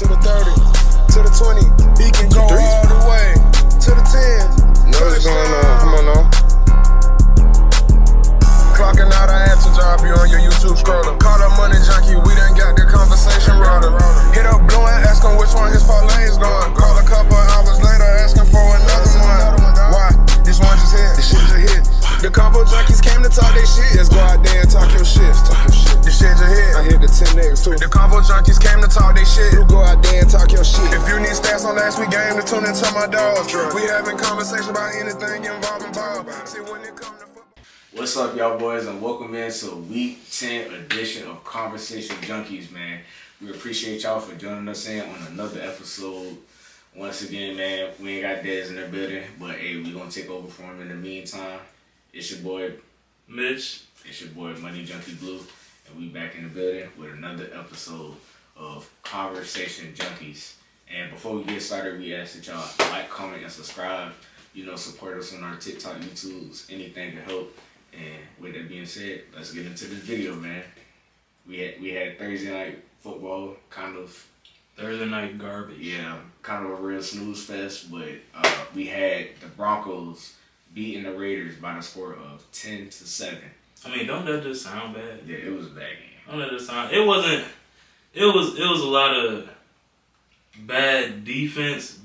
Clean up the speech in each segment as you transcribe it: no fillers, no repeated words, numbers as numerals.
To the 30, to the 20, he can go all the way. To the 10. Know what's going on? Come on now. Clocking out, I had to drop you on your YouTube scroller. Call up Money Junkie, we done got the conversation rolling. Hit up Blue and ask him which one his parlay's going. Call a couple hours later, asking for another one. Why? This one just hit, this shit just hit. The combo junkies came to talk their shit. Just go out there and talk your shit. This shit just hit. I hit the 10 niggas too. The combo junkies came to talk their shit. You go out there and talk your shit. If you need stats on last week game, to tune into my dogs. We having conversation about anything involving ball. See when it come to football. What's up, y'all boys, and welcome in to week 10 edition of Conversation Junkies, man. We appreciate y'all for joining us in on another episode. Once again, man, we ain't got Dez in the building, but hey, we gonna take over for him in the meantime. It's your boy Mitch. It's your boy Money Junkie Blue, and we back in the building with another episode of Conversation Junkies. And before we get started, we ask that y'all like, comment, and subscribe. You know, support us on our TikTok, YouTubes, anything to help. And with that being said, let's get into this video, man. We had Thursday night football, kind of Thursday night garbage. Yeah, kind of a real snooze fest, but we had the Broncos beating the Raiders by the score of 10-7. I mean, don't that just sound bad? Yeah, it was a bad game. Don't that just sound? It wasn't. It was a lot of bad defense,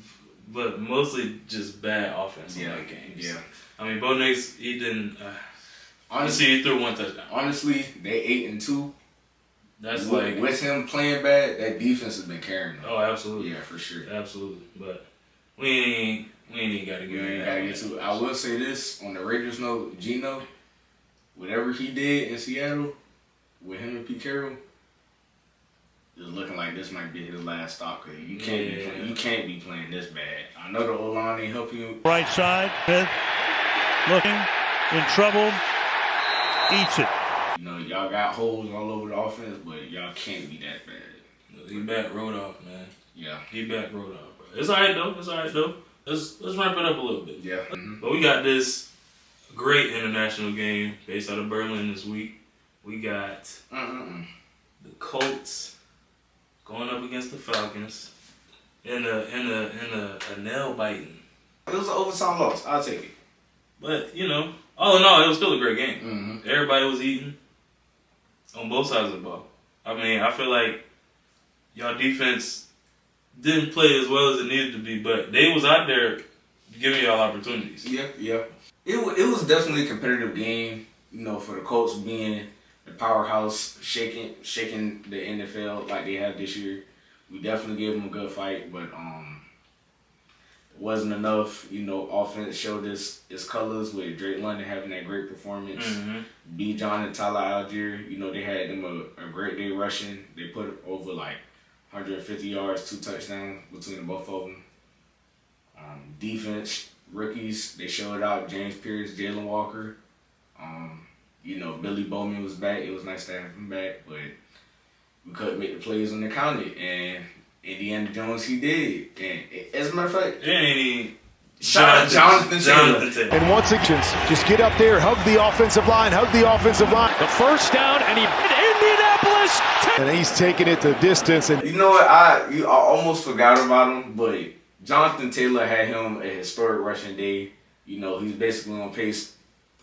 but mostly just bad offense in that games. Yeah. I mean, Bo Nix, he didn't. Honestly, he threw one touchdown. Honestly, they 8-2. That's like with him playing bad, that defense has been carrying them. Oh, absolutely. Yeah, for sure. Absolutely. But we ain't got to get to it. I will say this on the Raiders note, Gino, whatever he did in Seattle with him and Pete Carroll, it's looking like this might be his last stop. Cause you can't be playing this bad. I know the O-line ain't helping you. Right side, Smith looking in trouble, eats it. You know, y'all got holes all over the offense, but y'all can't be that bad. He back road off, man. Yeah. He back road off, bro. It's all right though. Let's wrap it up a little bit. Yeah. But we got this great international game based out of Berlin this week. We got the Colts going up against the Falcons in a nail biting. It was an overtime loss. I'll take it. But you know, it was still a great game. Everybody was eating on both sides of the ball. I mean, I feel like y'all defense didn't play as well as it needed to be, but they was out there giving y'all opportunities. Yeah. It was definitely a competitive game, you know, for the Colts being the powerhouse, shaking the NFL like they have this year. We definitely gave them a good fight, but it wasn't enough. You know, offense showed its colors with Drake London having that great performance. B. John and Tyler Algier, you know, they had them a great day rushing. They put over like 150 yards, 2 touchdowns between the both of them. Defense, rookies, they showed out. James Pierce, Jalen Walker. You know, Billy Bowman was back. It was nice to have him back, but we couldn't make the plays when they counted. And Indiana Jones, he did. And as a matter of fact, Jonathan Taylor. And once again, just get up there, hug the offensive line. The first down, and he Indianapolis. And he's taking it the distance. And you know what? I almost forgot about him, but Jonathan Taylor had him a historic rushing day. You know, he's basically on pace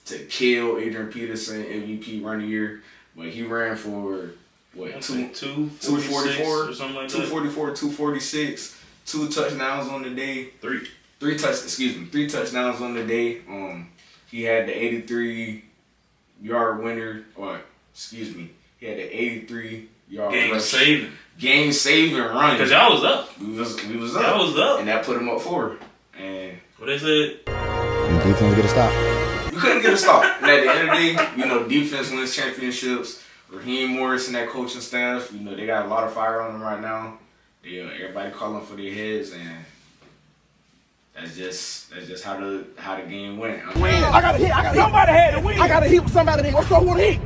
to kill Adrian Peterson, MVP run of the year. But he ran for, what, 244 or something like that? 244, 246, 2 touchdowns on the day. Three touchdowns on the day. He had the 83-yard winner, he had the 83-yard game saving run. Because y'all was up. We was up. Y'all was up. And that put him up 4. And what they said? defense get a stop. You couldn't get a stop. And at the end of the day, you know, defense wins championships. Raheem Morris and that coaching staff, you know, they got a lot of fire on them right now. Everybody calling for their heads, and that's just how the game went. I gotta hit. Somebody had to win. I gotta hit with somebody that also want to hit.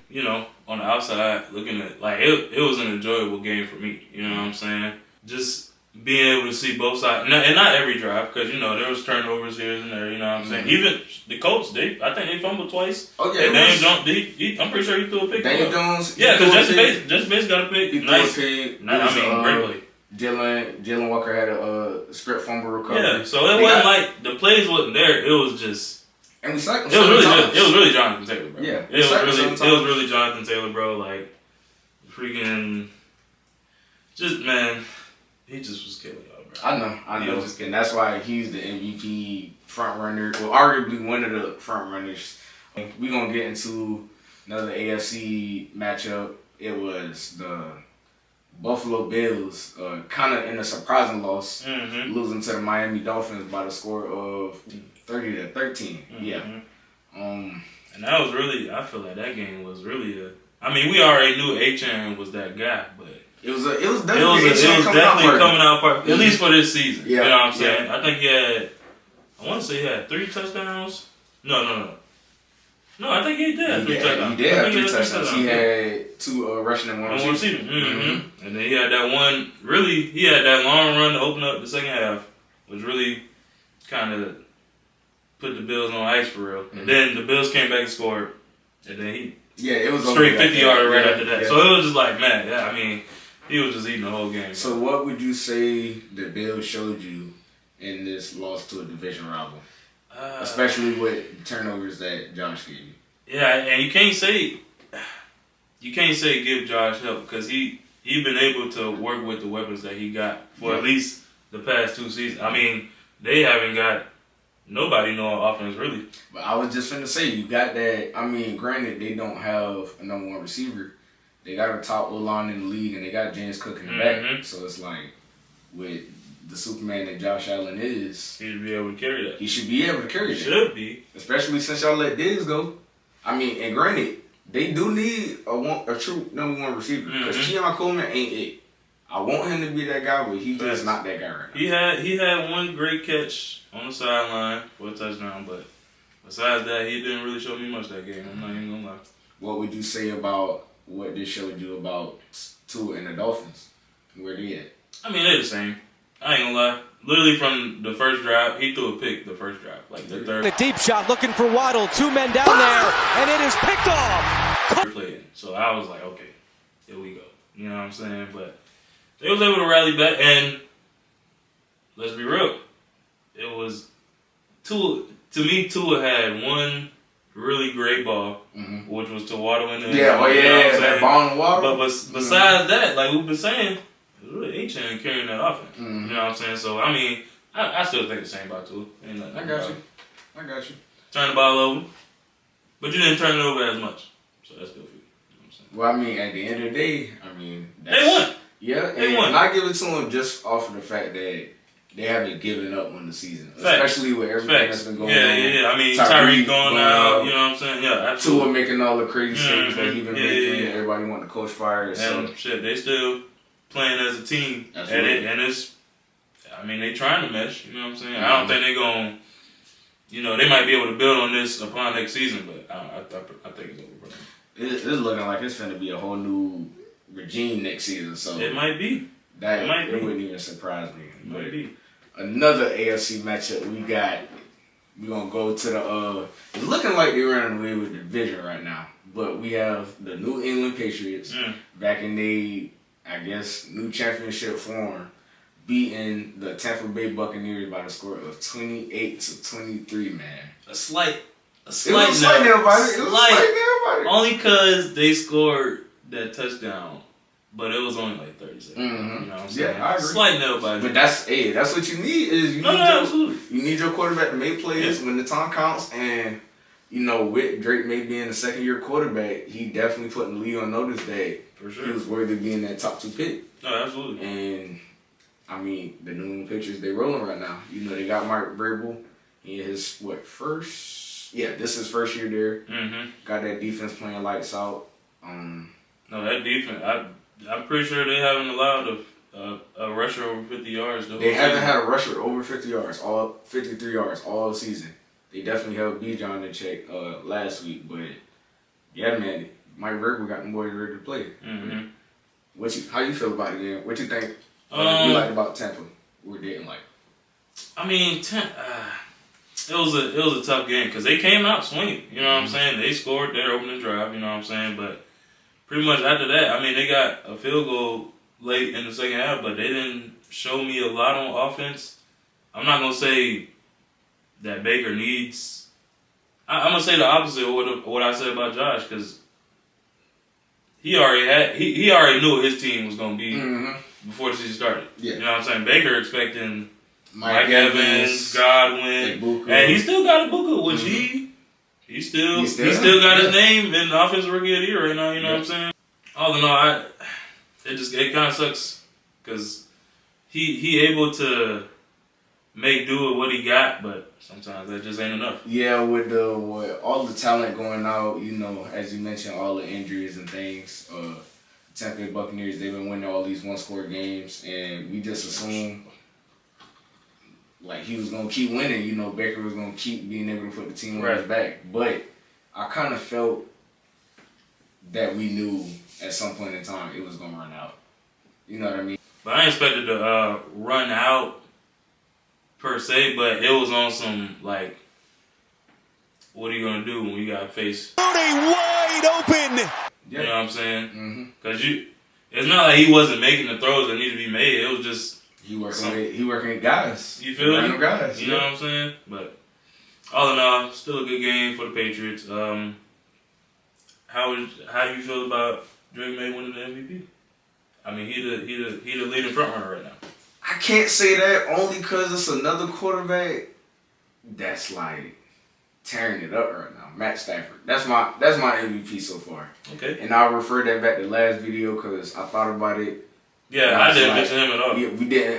You know, on the outside looking at, like, it was an enjoyable game for me. You know what I'm saying? Just being able to see both sides, and not every drive, because there was turnovers here and there. You know what I'm saying? Even the Colts, I think they fumbled twice. Oh yeah, Daniel Jones, I'm pretty sure he threw a pick. Daniel Jones, yeah, because Jesse Bates got a pick. He nice. threw a pick. Great play. Jalen Walker had a strip fumble recovery. Yeah, so it wasn't like the plays wasn't there. It was just. And we sacked him. It was really Jonathan Taylor, bro. Yeah, it was really Jonathan Taylor, bro. Like freaking, just man, he just was killing y'all, bro. I know. And that's why he's the MVP front runner. Well, arguably one of the front runners. We're gonna get into another AFC matchup. It was the Buffalo Bills, kind of in a surprising loss, losing to the Miami Dolphins by the score of 30-13. Yeah. And that was really, I feel like that game was really we already knew H.N. was that guy, but it was definitely coming out party, at least for this season. Yeah. You know what I'm saying? I think I want to say he had 3 touchdowns. No, I think he did have 3 touchdowns. He did have 3 touchdowns. He had 2 rushing and 1 receiving. And then he had that one, he had that long run to open up the second half, which really kind of put the Bills on ice for real. And then the Bills came back and scored. And then it was straight 50-yarder right after that. Yeah. So it was just like, man, he was just eating the whole game. So what would you say the Bills showed you in this loss to a division rival? Especially with turnovers that Josh gave you. Yeah, and you can't say give Josh help because he been able to work with the weapons that he got for at least the past 2 seasons. They haven't got nobody no offense really. But I was just finna say you got that. Granted they don't have a number 1 receiver. They got a top O-line in the league and they got James Cook in the back. So it's like with the Superman that Josh Allen is, he should be able to carry that. He should be able to carry that. Should be. Especially since y'all let Diggs go. And granted, they do need a true number 1 receiver. Because Keon Coleman ain't it. I want him to be that guy, but he's just not that guy right now. He had 1 great catch on the sideline for a touchdown, but besides that, he didn't really show me much that game. I'm not even gonna lie. What would you say about what this showed you about Tua and the Dolphins? Where they at? They're the same. I ain't gonna lie. Literally from the first drive, he threw a pick the first drive. Like the third. The deep shot looking for Waddle. 2 men down there, and it is picked off. So I was like, okay, here we go. You know what I'm saying? But they was able to rally back, and let's be real. It was Tua. To me, Tua had 1 really great ball, which was to Waddle in the end. That ball in Waddle. But besides that, like we've been saying, it was really H.N. carrying that offense. You know what I'm saying? So I still think the same about Tua. I got you. Turn the ball over, but you didn't turn it over as much, so that's good for you. You know what I'm saying? Well, at the end of the day, they won. Yeah, they won. And I give it to them just off of the fact that they haven't given up on the season, especially with everything that's been going on. Tyreek going out. You know what I'm saying? Yeah, absolutely. Tua making all the crazy saves that he been making. Everybody want the coach fired. And they still playing as a team, and it's. They trying to mesh. You know what I'm saying? I don't think they're going. They might be able to build on this upon next season, but I think it's over, bro. It's looking like it's going to be a whole new regime next season. So it might be. It wouldn't even surprise me. It might be. Another AFC matchup we got. We're going to go to the. It's looking like they're running away with the division right now. But we have the New England Patriots back in the, new championship form, beating the Tampa Bay Buccaneers by the score of 28-23, man. A slight only because they scored that touchdown, but it was only like 30 seconds. You know what I'm saying? I agree. Slight nail biter. But that's what you need is you need your quarterback to make plays when the time counts. And with Drake maybe being a second-year quarterback, he definitely put the league on notice that for sure he was worthy of being that top 2 pick. No, absolutely. And the New England Patriots, they rolling right now. They got Mark Vrabel. He is first? Yeah, this is his first year there. Got that defense playing lights out. No, that defense, I'm pretty sure they haven't allowed a rusher over 50 yards. They haven't had a rusher over 50 yards, 53 yards all season. They definitely held Bijan in check last week, but yeah, man, Mike Vrabel got them boys ready to play. How you feel about it, again? What you think What you liked about Tampa or didn't like? I mean, it was a tough game because they came out swinging. You know what I'm saying? They scored their opening drive. You know what I'm saying? But pretty much after that, I mean, they got a field goal late in the second half, but they didn't show me a lot on offense. I'm not gonna say that Baker needs. I'm gonna say the opposite of what I said about Josh because he already knew what his team was gonna be before the season started. Yeah. You know what I'm saying? Baker expecting Mike Evans, Godwin, and he still got Ibuka, which he still got his name in the offensive rookie of the year right now. You know what I'm saying? All in all, it kind of sucks because he able to make do with what he got, but sometimes that just ain't enough. Yeah, with all the talent going out, you know, as you mentioned, all the injuries and things. Tampa Bay Buccaneers, they've been winning all these one-score games, and we just assumed like he was gonna keep winning. You know, Baker was gonna keep being able to put the team on his back. But I kind of felt that we knew at some point in time it was gonna run out. You know what I mean? But I expected to run out per se, but it was on some like, what are you gonna do when you got to face wide open? You know what I'm saying? Because it's not like he wasn't making the throws that need to be made. It was just he working with guys. You feel me? Guys. You know what I'm saying? But all in all, still a good game for the Patriots. How do you feel about Drake May winning the MVP? I mean, he the leading front runner right now. I can't say that only because it's another quarterback that's like tearing it up right now. Matt Stafford. That's my MVP so far. Okay. And I'll refer that back to last video because I thought about it. Yeah, I didn't mention him at all. Yeah,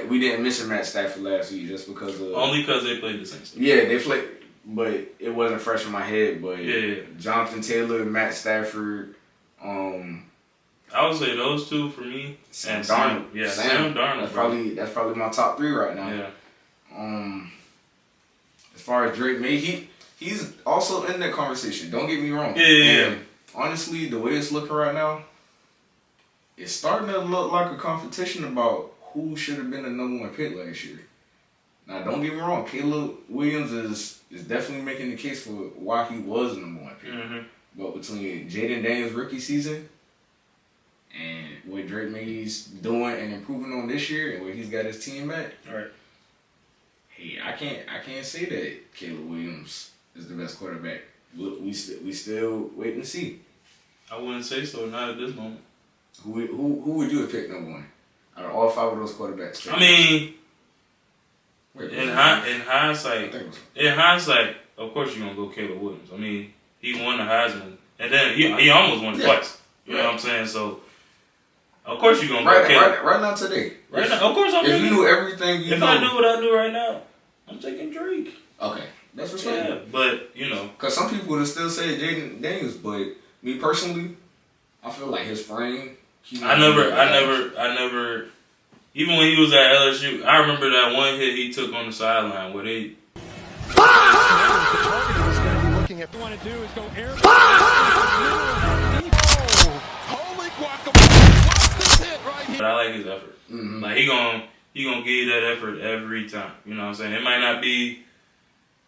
we didn't mention Matt Stafford last week just because of only because they played the Saints. Yeah, they played, but it wasn't fresh in my head. But yeah. Jonathan Taylor, Matt Stafford, I would say those two for me. Sam Darnold. Yeah, Sam Darnold. That's probably my top three right now. Yeah. As far as Drake May, he's also in that conversation. Don't get me wrong. Yeah. Honestly, the way it's looking right now, it's starting to look like a competition about who should have been the number one pick last year. Now, don't get me wrong. Caleb Williams is definitely making the case for why he was the number one pick. But between Jaden Daniels' rookie season and what Drake May's doing and improving on this year and where he's got his team at, right. Hey, I can't say that Caleb Williams is the best quarterback. We still wait and see. I wouldn't say so, not at this moment. Who would you have picked number one out of all five of those quarterbacks? I mean, in hindsight, of course you're gonna go Caleb Williams. I mean, he won the Heisman, and then he almost won it twice. You know what I'm saying? So, of course you're gonna go Caleb. Right now today. Right now, of course I'm. If you knew everything, if I knew what I knew right now, I'm taking Drake. Okay, that's respectable. Yeah, but you know, because some people would have still said Jaden Daniels, but me personally, I feel like his frame. I never. Even when he was at LSU, I remember that one hit he took on the sideline where they. Looking at what want to do is go air. Holy guacamole! Watch this hit right here. But I like his effort. Like he gonna give you that effort every time. You know what I'm saying? It might not be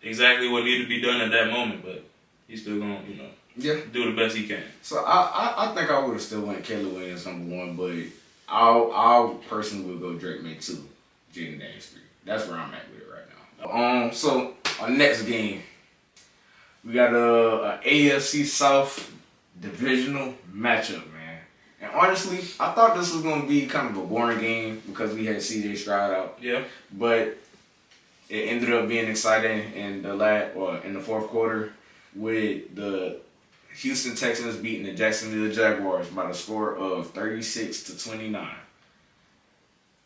exactly what needed to be done at that moment, but he's still gonna, do the best he can. So I think I would have still went Caleb Williams number one, but I personally would go Drake May 2, Jaden Daniels 3. That's where I'm at with it right now. So our next game, we got a AFC South divisional matchup, man. And honestly, I thought this was gonna be kind of a boring game because we had CJ Stroud out. Yeah. But it ended up being exciting in the fourth quarter with the Houston Texans beating the Jacksonville Jaguars by the score of 36-29.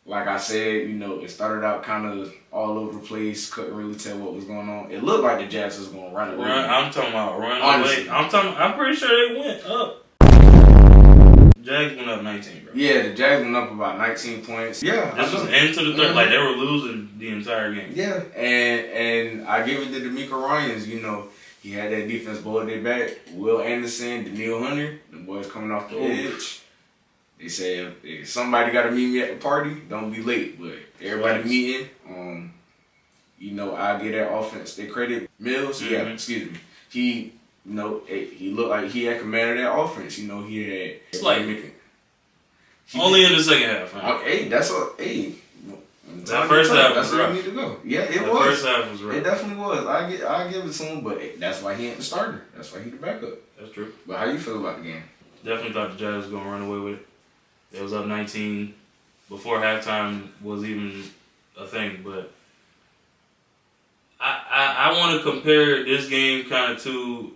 Like I said, it started out kind of all over the place. Couldn't really tell what was going on. It looked like the Jags was going to run away. I'm talking about run away. I'm pretty sure they went up. Jags went up 19, bro. Yeah, the Jags went up about 19 points. Yeah. This was into the third. Like, they were losing the entire game. Yeah, and I give it to D'Amico Ryans, He had that defense boiled their back. Will Anderson, Daniil Hunter, the boys coming off the edge. They say if somebody got to meet me at the party, don't be late. But everybody meeting, you know, I get that offense. They credit Mills. Mm-hmm. Yeah, excuse me. He, you know, he looked like he had command of that offense. You know, he had. It's like only in the second half. Man. Hey, that's a hey. That first half was rough. That's where you need to go. Yeah, it was. The first half was rough. It definitely was. I give it to him, but that's why he ain't the starter. That's why he the backup. That's true. But how you feel about the game? Definitely thought the Jazz was gonna run away with it. They was up 19 before halftime was even a thing, but I want to compare this game kind of to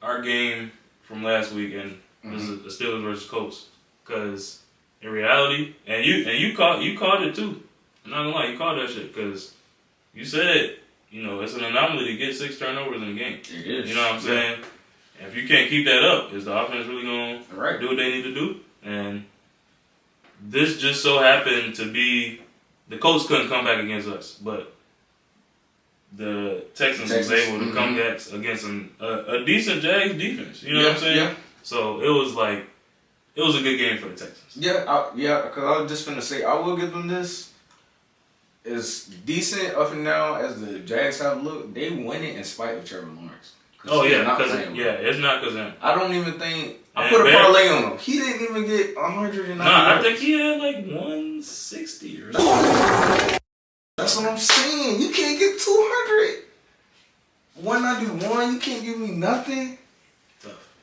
our game from last week, and this is the Steelers versus Colts, because in reality, and you called it too. I'm not gonna lie, you called that shit because you said, you know, it's an anomaly to get 6 turnovers in a game. It is. You know what I'm saying? And if you can't keep that up, is the offense really gonna do what they need to do? And this just so happened to be the Colts couldn't come back against us, but the Texans was able to come back against a decent Jags defense. You know what I'm saying? Yeah. So it was a good game for the Texans. Yeah, because I was just finna say, I will give them this. As decent up and down as the Jags have looked, they win it in spite of Trevor Lawrence. Oh yeah, it's not because of him. I don't even think I put a parlay on him. He didn't even get 190. Nah, I think he had like 160 or something. That's what I'm saying. You can't get 200. 191. You can't give me nothing.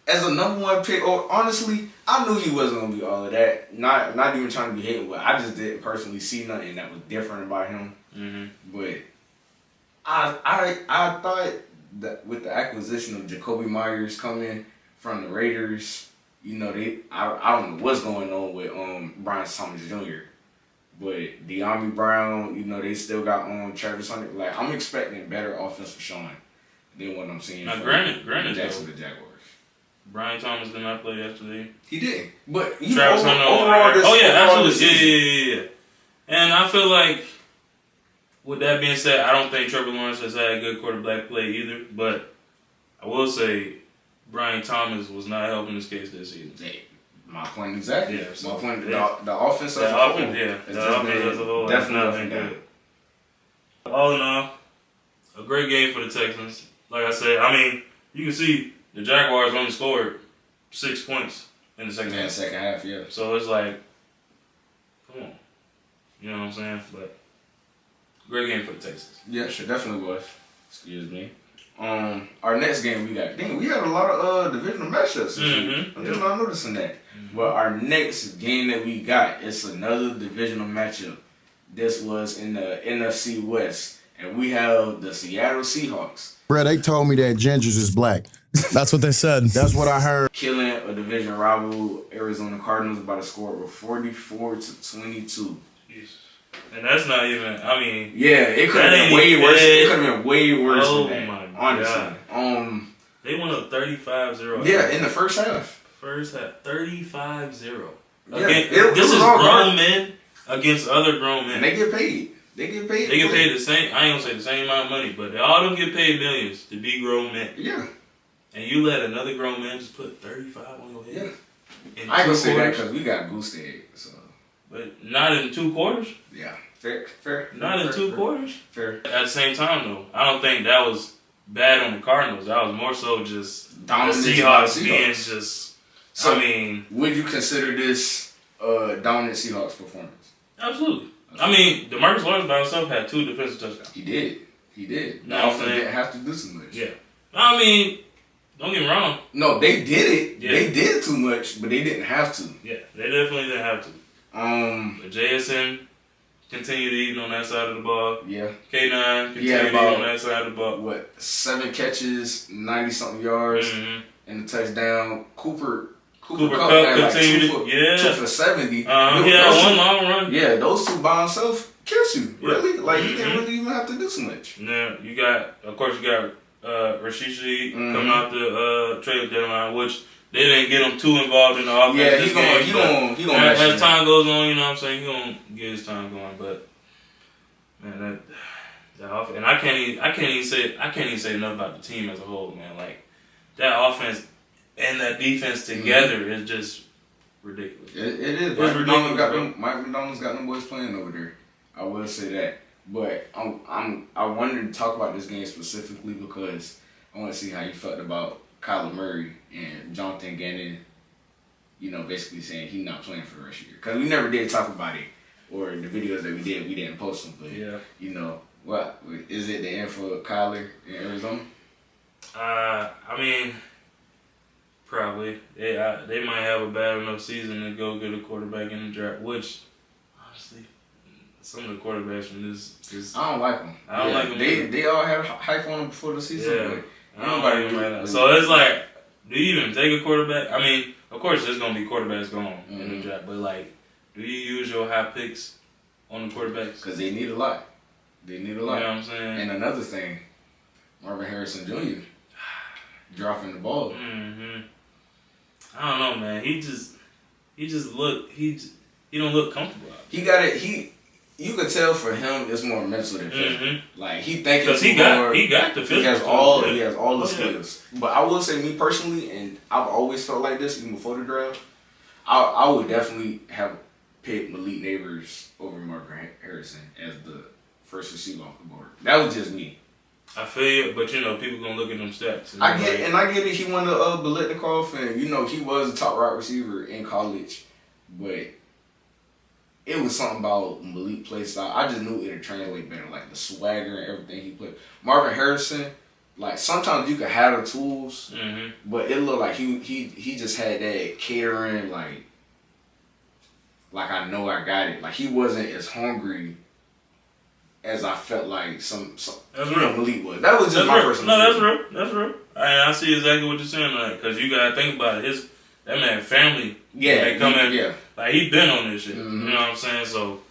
As a number one pick, or honestly, I knew he wasn't gonna be all of that. Not even trying to be hating, but I just didn't personally see nothing that was different about him. Mm-hmm. But I thought that with the acquisition of Jacoby Myers coming from the Raiders, you know, I don't know what's going on with Brian Thomas Jr. But De'Ami Brown, you know, they still got Travis Hunter. Like, I'm expecting better offensive showing than what I'm seeing. Now, granted, Jacksonville Jaguars. Brian Thomas did not play yesterday. He did, but Travis Hunter overall, absolutely, yeah. And I feel like, with that being said, I don't think Trevor Lawrence has had a good quarterback play either. But I will say, Brian Thomas was not helping his case this season. My point exactly. Yeah, so my point. The offense as a whole. The offense as a whole has not been good. All in all, a great game for the Texans. Like I said, I mean, you can see the Jaguars only scored 6 points in the second half. Second half, yeah. So it's like, come on. You know what I'm saying? But great game for the Texans. Yeah, sure, definitely was. Excuse me. Our next game we got. Dang, we had a lot of divisional matchups. I'm just not noticing that. But our next game that we got, it's another divisional matchup. This was in the NFC West, and we have the Seattle Seahawks. Bro, they told me that Gingers is black. That's what they said. That's what I heard. Killing a division rival, Arizona Cardinals, by a score of 44-22. And that's not even, I mean. Yeah, it could have been way worse. It could have been way worse than that. My honestly. God. They won a 35-0. Yeah, in the first half. First half, 35-0. Yeah, this is grown men against other grown men. And they get paid. They get paid the same, I ain't gonna say the same amount of money, but they all them get paid millions to be grown men. Yeah. And you let another grown man just put 35 on your head? Yeah. I ain't gonna say that because we got boosted. So. But not in 2 quarters? Yeah. Fair. Not in 2 quarters? Fair. At the same time, though, I don't think that was bad on the Cardinals. That was more so just the Seahawks being just, so, I mean. Would you consider this a dominant Seahawks performance? Absolutely. I mean, DeMarcus Lawrence by himself had 2 defensive touchdowns. He did. No, offense didn't have to do so much. Yeah. I mean, don't get me wrong. No, they did it. Yeah. They did too much, but they didn't have to. Yeah, they definitely didn't have to. But JSN continued eating on that side of the ball. Yeah. K9 continued eating on that side of the ball. What, 7 catches, 90-something yards, and a touchdown. Cooper Kupp continued like 2 for 70. He had 1 long run. Yeah, those 2 by himself kills you. Really? Like, he didn't really even have to do so much. Now, you got Rashishi coming out the trade deadline, which they didn't get him too involved in the offense. Yeah, he gonna as time goes on, you know what I'm saying, he gonna get his time going. But man, that offense, and I can't even say enough about the team as a whole, man. Like that offense and that defense together is just ridiculous. It is. Mike McDonald's got them boys playing over there. I will say that. But I wanted to talk about this game specifically because I want to see how you felt about Kyler Murray and Jonathan Gannon, basically saying he's not playing for the rest of the year. Because we never did talk about it, or the videos that we didn't post them. But, what is it the end for Kyler in Arizona? I mean, probably. They might have a bad enough season to go get a quarterback in the draft, which, honestly, some of the quarterbacks from this I don't like them. I don't like them. They all had hype on them before the season. Yeah. But I don't like them right now. So it's like, do you even take a quarterback? I mean, of course, there's going to be quarterbacks going in the draft, but like, do you use your high picks on the quarterbacks? Because they need a lot. You know what I'm saying? And another thing, Marvin Harrison Jr. dropping the ball. Mm-hmm. I don't know, man. He don't look comfortable. He got it. You could tell for him it's more mental than physical. Mm-hmm. Like he thinking because he got the physical. He has all the skills. But I will say, me personally, and I've always felt like this even before the draft. I would definitely have picked Malik Neighbors over Marvin Harrison as the first receiver off the board. That was just me. I feel you, but people gonna look at them stats. I get it. He won the Biletnikoff, and he was a top wide receiver in college, but it was something about Malik play style. I just knew it'd translate better, like the swagger and everything he played. Marvin Harrison, like sometimes you could have the tools, but it looked like he just had that catering, like I know I got it. Like he wasn't as hungry as I felt like some Malik was. That was just my personal feeling. That's real. I see exactly what you're saying, like, because you gotta think about it. That man family. They come in. Like he been on this shit. You know what I'm saying? So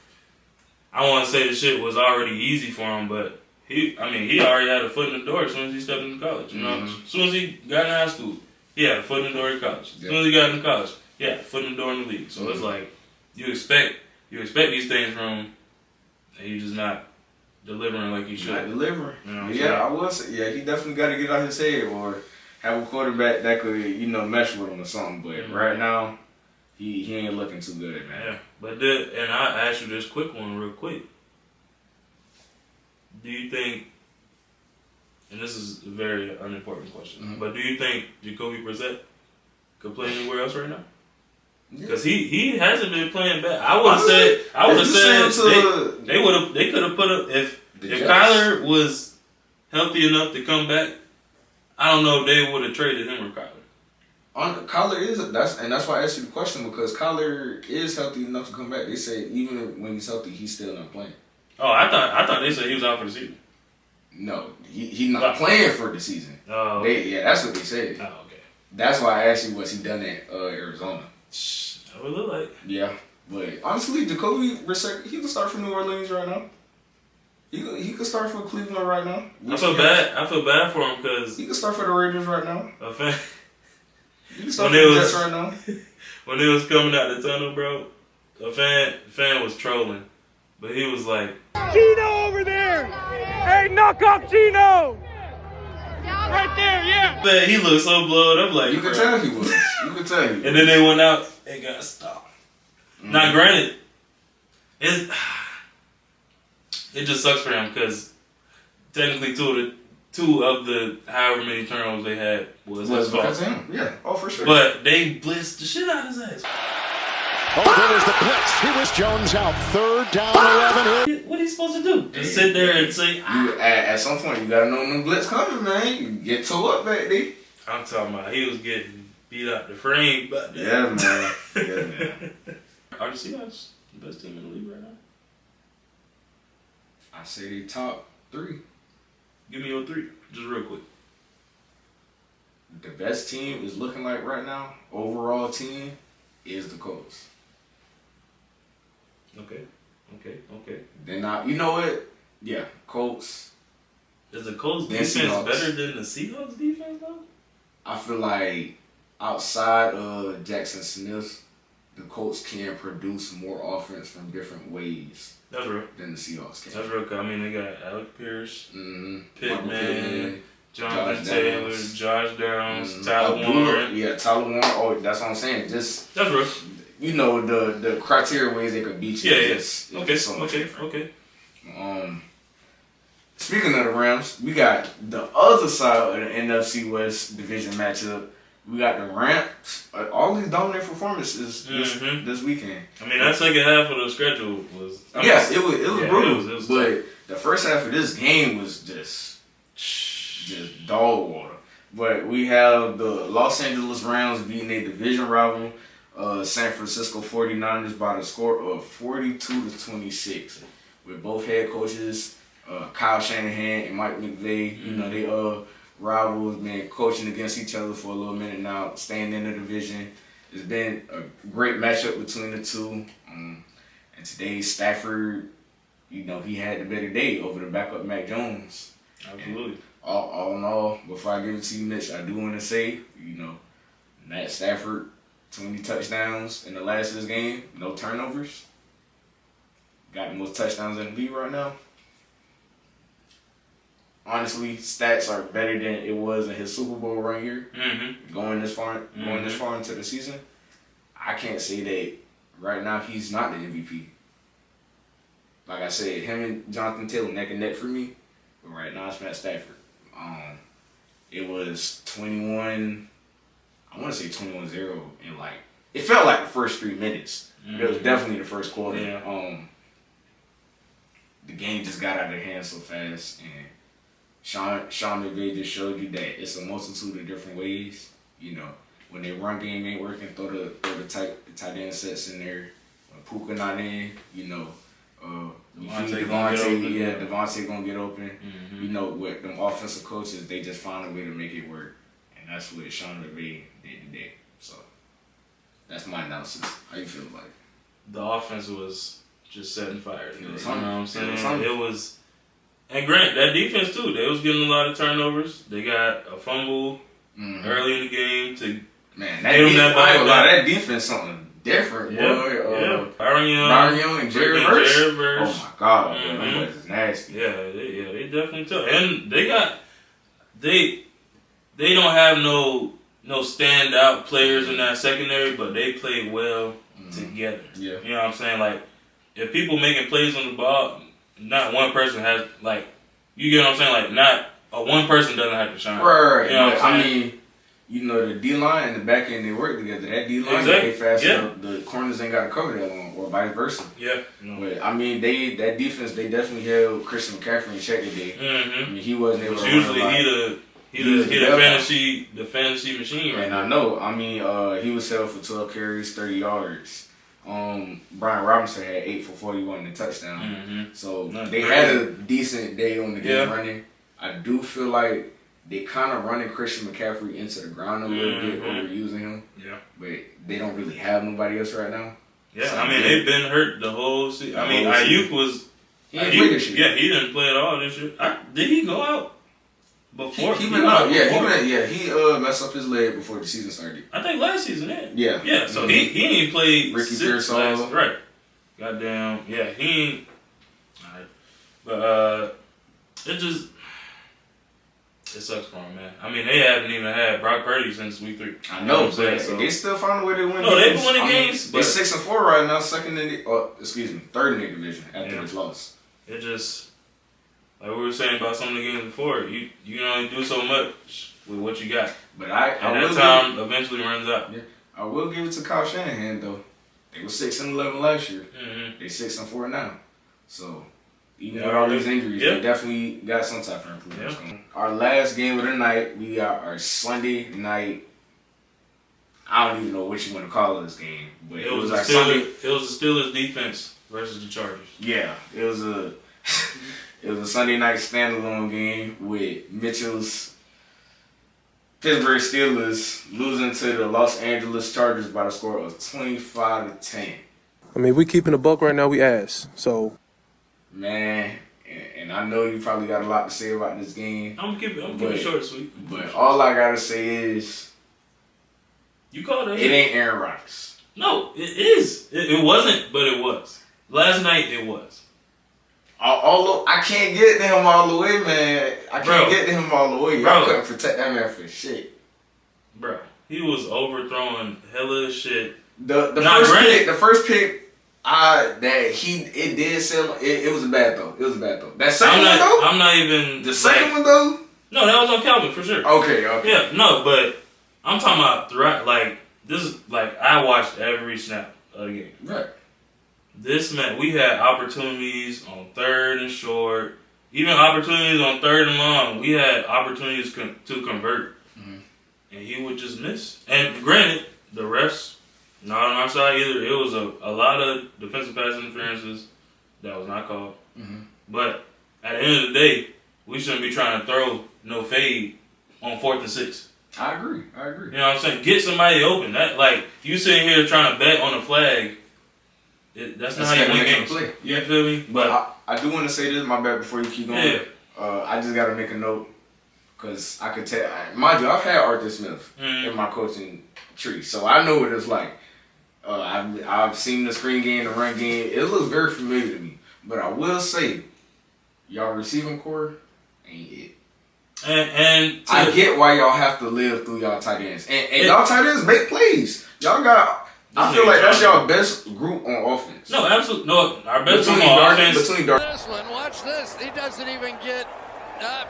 I want to say the shit was already easy for him, but he already had a foot in the door as soon as he stepped into college. You know, as soon as he got in high school, he had a foot in the door in college. As soon as he got into college, he had a foot in the door in the league. So it's like you expect these things from him, and he's just not delivering like he should. Not delivering. You know I will say, he definitely got to get out his head or have a quarterback that could, mesh with him or something. But right now, he ain't looking too good, man. Yeah, but and I ask you this quick one real quick. Do you think, and this is a very unimportant question, but do you think Jacoby Brissett could play anywhere else right now? Because he hasn't been playing bad. I would have said they could have put up if Kyler was healthy enough to come back. I don't know if they would have traded him or Kyler. Kyler that's why I asked you the question, because Kyler is healthy enough to come back. They say even when he's healthy, he's still not playing. Oh, I thought they said he was out for the season. No, he's not playing for the season. Oh, that's what they said. Oh, okay. That's why I asked you what's he done at Arizona. That would look like. Yeah, but honestly, Jacoby Brissett, he can start for New Orleans right now. He could start for Cleveland right now. I feel bad for him because he can start for the Raiders right now. He can start for the Jets right now. When they was coming out the tunnel, bro, a fan was trolling, but he was like, Gino over there! Hey, knock off Gino! Right there, yeah! Man, he looked so blowed up, like you could tell he was. You could tell he was. And then they went out and got stopped. Now, granted, it just sucks for him because technically two of the however many turnovers they had was his fault. Because of him. Yeah, for sure. But they blitzed the shit out of his ass. Oh, there was the blitz. Here was Jones out. 3rd down, 11. What are you supposed to do? Just sit there and say, at some point, you got to know when the blitz coming, man. You get tore up back there. I'm talking about he was getting beat out the frame. But yeah, man. Are the Seahawks the best team in the league right now? I say they top 3. Give me your 3, just real quick. The best team is looking like right now, overall team, is the Colts. Okay. Then you know what? Yeah, Colts. Is the Colts defense better than the Seahawks defense though? I feel like outside of Jackson Smith, the Colts can produce more offense from different ways. That's real. Than the Seahawks can. That's real. I mean, they got Alec Pierce, Pittman, Jonathan Taylor, Josh Downs, Tyler Warren. Yeah, Tyler Warren. Oh, that's what I'm saying. That's real. you know, the criteria ways they could beat you. Yeah. It's Okay. so much different. Okay. Speaking of the Rams, we got the other side of the NFC West division matchup. We got the Rams. All these dominant performances this weekend. I mean, that second half of the schedule was. Yes, it was brutal. It was but tough. the first half of this game was just dog water. But we have the Los Angeles Rams beating a division rival, San Francisco 49ers, by the score of 42-26. With both head coaches, Kyle Shanahan and Mike McVay, you know, they rivals, been coaching against each other for a little minute now, staying in the division. It's been a great matchup between the two. And today, Stafford, you know, he had the better day over the backup Mac Jones. Absolutely. And all in all, before I give it to you, Mitch, I do want to say, you know, Matt Stafford, 20 touchdowns in the last of this game, no turnovers. Got the most touchdowns in the league right now. Honestly, stats are better than it was in his Super Bowl run here. Going this far into the season, I can't say that right now he's not the MVP. Like I said, him and Jonathan Taylor neck and neck for me, but right now it's Matt Stafford. It was 21. I want to say 21-0 in like it felt like the first 3 minutes. It was definitely the first quarter. Yeah. The game just got out of hand so fast, and Sean McVay just showed you that it's a multitude of different ways. You know, when their run game ain't working, throw the tight end sets in there. When Puka not in, you know, Devontae gonna get open. You know, with them offensive coaches, they just find a way to make it work, and that's what Sean McVay did today. So that's my analysis. How you feel about it? The offense was just setting fire today. You know what hungry. I'm saying? It was It was. And granted, that defense too, they was getting a lot of turnovers. They got a fumble early in the game to that defense something different, boy. Byron Young and Jerry Verse. Oh my God, Mm-hmm. that was nasty. Yeah, they definitely tough. And they don't have no standout players in that secondary, but they play well together. Yeah. You know what I'm saying? Like, if people making plays on the ball, not one person has, like, you get what I'm saying? Like, not one person doesn't have to shine. Right. You know what I'm saying? I mean, you know, the D-line and the back end, they work together. That D-line, Exactly. they fast enough. The corners ain't got to cover that long, or vice versa. Yeah. But, I mean, that defense, they definitely held Christian McCaffrey in check today. I mean, he wasn't able to run usually a lot. he the fantasy machine right And now. I know. I mean, he was held for 12 carries, 30 yards. Brian Robinson had 8 for 41 and a touchdown. So they had a decent day on the game running. I do feel like they kind of running Christian McCaffrey into the ground a little bit, overusing him. Yeah. But they don't really have nobody else right now. Yeah, So I mean, they've been hurt the whole season. I mean, Ayuk was... He didn't play this year. Yeah, he didn't play at all this year. Did he go out before? He went out. He messed up his leg before the season started. I think last season, Yeah. Yeah, so he ain't played Ricky since Pearsall. last. Right. Goddamn. Yeah, he ain't... All right. But, it sucks for him, man. I mean, they haven't even had Brock Purdy since week 3. I know, but so. they still find a way to win. No, they've been winning games. They're 6-4 right now, third in the division after this loss. It just, like we were saying about some of the games before, you can only do so much with what you got. But that time eventually runs out. Yeah, I will give it to Kyle Shanahan though. They were 6-11 last year. They 6-4 now. So even with all these injuries, they definitely got some type of improvement. Yeah. Our last game of the night, we got our Sunday night. I don't even know what you want to call this game, but it was our Sunday. It was the Steelers defense versus the Chargers. Yeah, it was a Sunday night standalone game with Mitchell's Pittsburgh Steelers losing to the Los Angeles Chargers by the score of 25-10. I mean, we keeping the buck right now. We ass. So, man, and I know you probably got a lot to say about this game. I'm gonna keep it short and sweet. But all I gotta say is, you called it. It ain't Aaron Rodgers. No, it is. It wasn't, but it was. Last night it was. I can't get to him all the way, man. I can't get to him all the way. I couldn't protect that man for shit. Bro, he was overthrowing hella shit. The first pick. It did sell. It was bad though. It was bad though. That second one though. I'm not even the second one though. No, that was on Calvin for sure. Okay. Yeah, no, but I'm talking about throughout. Like this is like I watched every snap of the game. Right. This man, we had opportunities on 3rd and short, even opportunities on 3rd and long. We had opportunities to convert, and he would just miss. And granted, the refs not on our side either. It was a lot of defensive pass interferences that was not called. But at the end of the day, we shouldn't be trying to throw no fade on 4th and 6. I agree. You know what I'm saying? Get somebody open. That like you sitting here trying to bet on a flag. That's not how you win games. Play. You feel me? But I do want to say this. My bad. Before you keep going, yeah. I just gotta make a note because I could tell. Mind you, I've had Arthur Smith in my coaching tree, so I know what it's like. I've seen the screen game, the run game. It looks very familiar to me. But I will say, y'all receiving core ain't it. And I get why y'all have to live through y'all tight ends. And y'all tight ends make plays. Y'all got. I feel like that's y'all best group on offense. No, absolutely. No, our best group on offense. This one, watch this. He doesn't even get.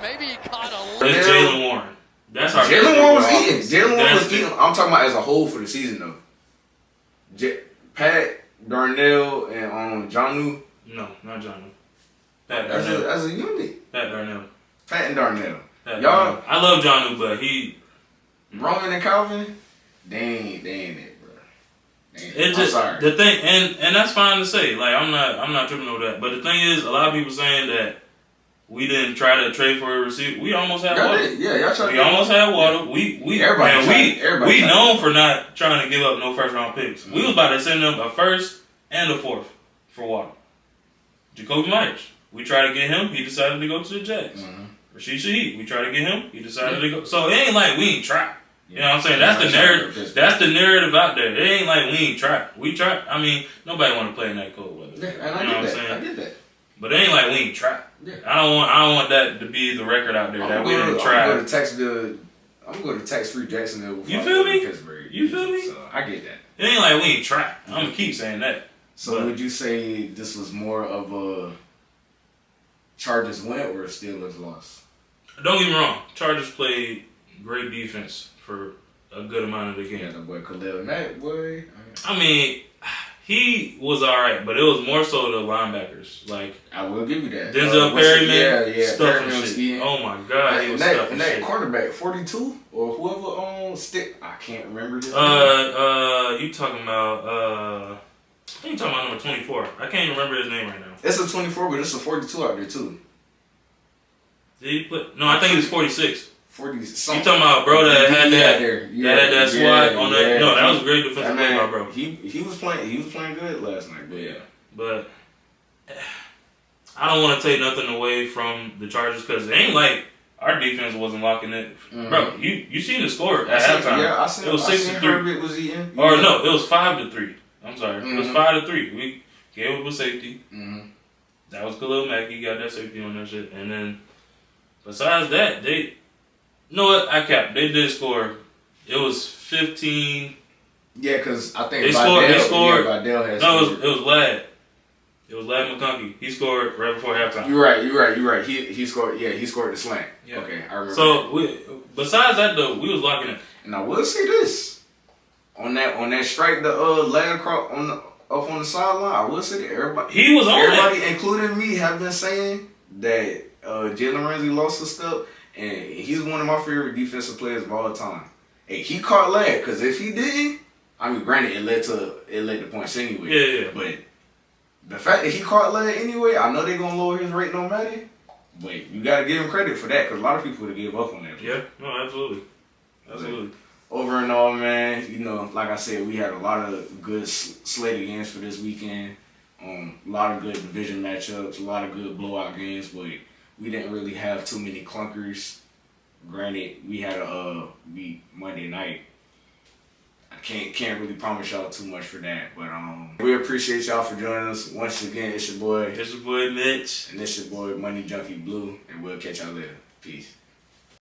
Maybe he caught a. It's Jaylen Warren. That's our. Jaylen Warren was eating. Jaylen Warren was eating. I'm talking about as a whole for the season though. Pat Darnell and Jonnu. No, not Jonnu. Pat Darnell. As a unit. Pat Darnell. Pat and Darnell. Y'all. I love Jonnu, but he. Roman and Calvin. They ain't it, bro. It's just I'm sorry. The thing, and that's fine to say. Like I'm not tripping over that. But the thing is, a lot of people saying that we didn't try to trade for a receiver. We almost had Waddle. Yeah, y'all tried. We almost had Waddle. We known for not trying to give up no first round picks. We was about to send them a first and a fourth for Waddle. Jacoby Myers. We tried to get him. He decided to go to the Jets. Rashid Shaheed. We tried to get him. He decided to go. So it ain't like we ain't tried. You know what I'm saying? That's the narrative. That's the narrative out there. It ain't like we ain't tried. We tried. I mean, nobody want to play in that cold weather. Yeah, and I get that. But it ain't like we ain't tried. Yeah. I don't want that to be the record out there that we didn't try. I'm going to tax-free Jacksonville. You feel me? Pittsburgh. You feel me? So I get that. It ain't like we ain't tried. I'm gonna keep saying that. So would you say this was more of a Chargers win or a Steelers loss? Don't get me wrong. Chargers played great defense for a good amount of the game. Yeah, the boy Khalil Mack, boy. I mean, he was all right, but it was more so the linebackers. Like I will give you that. Denzel Perryman, stuffing shit. skiing. Oh my God, he was stuffing that shit. cornerback, 42 or whoever on stick. I can't remember his name. You talking about? I think you talking about number 24. I can't even remember his name right now. It's a 24, but it's a 42 out there too. Did he put? No, I think it was 46. 40 You something. talking about bro that had that? Yeah, that had that swat on that. No, that was a great defensive play by bro. He was playing good last night. But yeah, but I don't want to take nothing away from the Chargers because it ain't like our defense wasn't locking it. Bro, you seen the score at halftime? Yeah, I seen it was 6-3. Was eating. Or no, it was 5-3. I'm sorry, it was 5-3. We gave up a safety. That was Khalil Mack. He got that safety on that shit, and then besides that, they. You know what? I capped. They did score. It was 15. Yeah, because I think they scored. Yeah, it was Ladd. It was Ladd McConkey. He scored right before halftime. You're right. He scored. Yeah, he scored the slant. Yeah. Okay, I remember. So besides that though, we was locking it. And I will say this on that strike, the Ladd up on the sideline. I will say that everybody, including me, have been saying that Jalen Ramsey lost his step. And he's one of my favorite defensive players of all time. And he caught Ladd, because if he didn't, I mean, granted, it led to points anyway. Yeah. But the fact that he caught Ladd anyway, I know they're gonna lower his rate no matter. But you gotta give him credit for that, because a lot of people would have gave up on that. Yeah, no, absolutely. But over and all, man, like I said, we had a lot of good slate of games for this weekend. A lot of good division matchups, a lot of good blowout games, but we didn't really have too many clunkers. Granted, we had a week Monday night. I can't really promise y'all too much for that, but we appreciate y'all for joining us once again. It's your boy Mitch, and it's your boy Money Junkie Blue, and we'll catch y'all later. Peace.